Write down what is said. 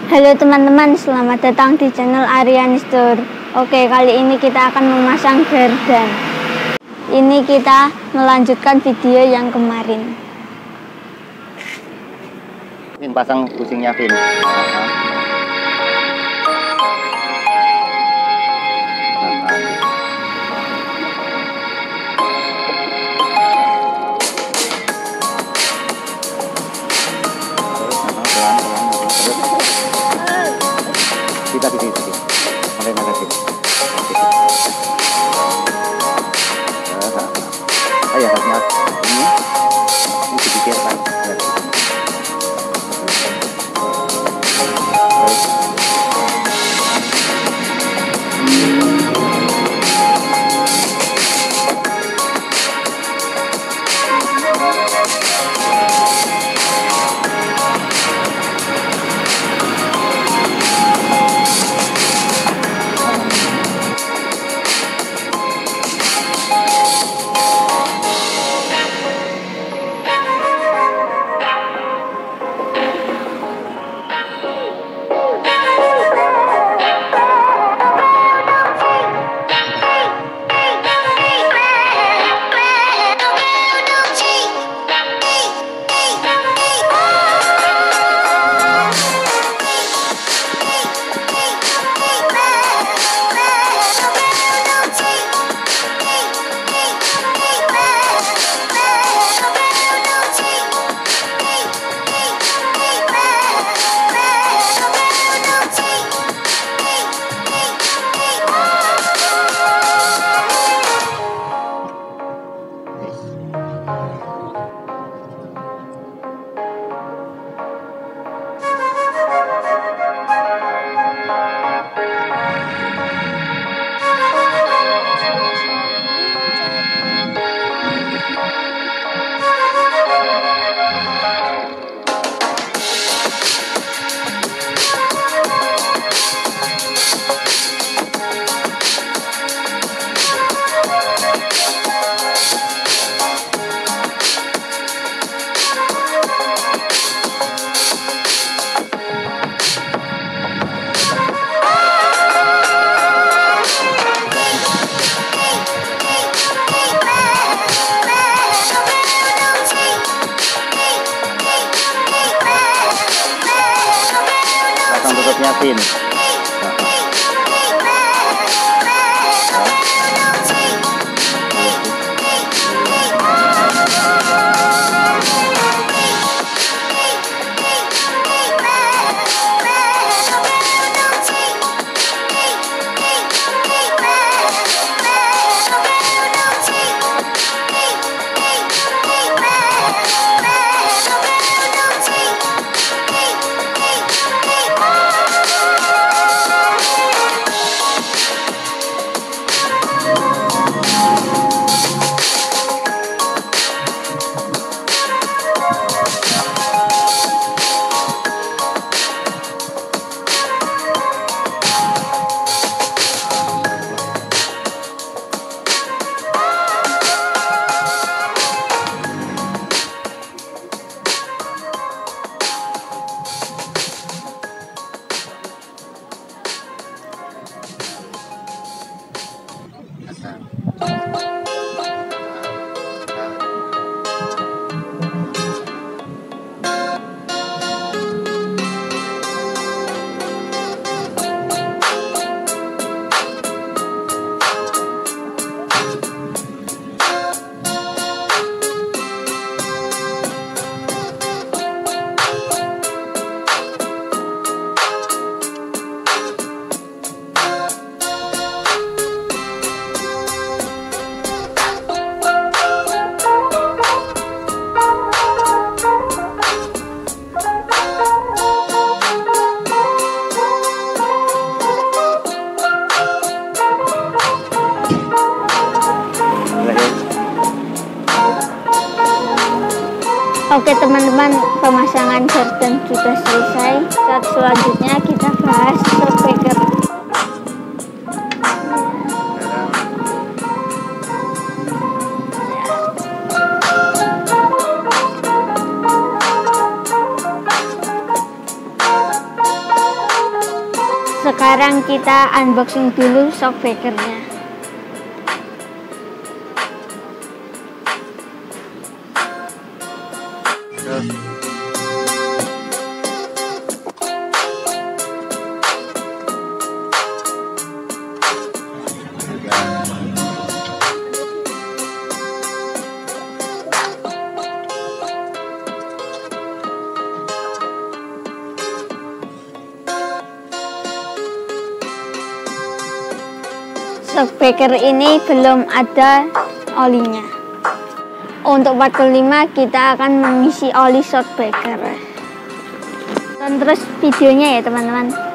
Halo teman-teman, selamat datang di channel Aryani Store. Oke, kali ini kita akan memasang gardan. Ini kita melanjutkan video yang kemarin. Vin, pasang pusingnya, Vin. Kita di sini, sampai mana sih? Ya, harusnya ini sedikit kan. Tutupnya, Vin. Oke teman-teman, pemasangan gardan sudah selesai. Saat selanjutnya kita bahas speaker. Sekarang kita unboxing dulu shock breakernya. Shock breaker ini belum ada olinya. Untuk part kelima kita akan mengisi oli shock breaker. Dan terus videonya ya teman-teman.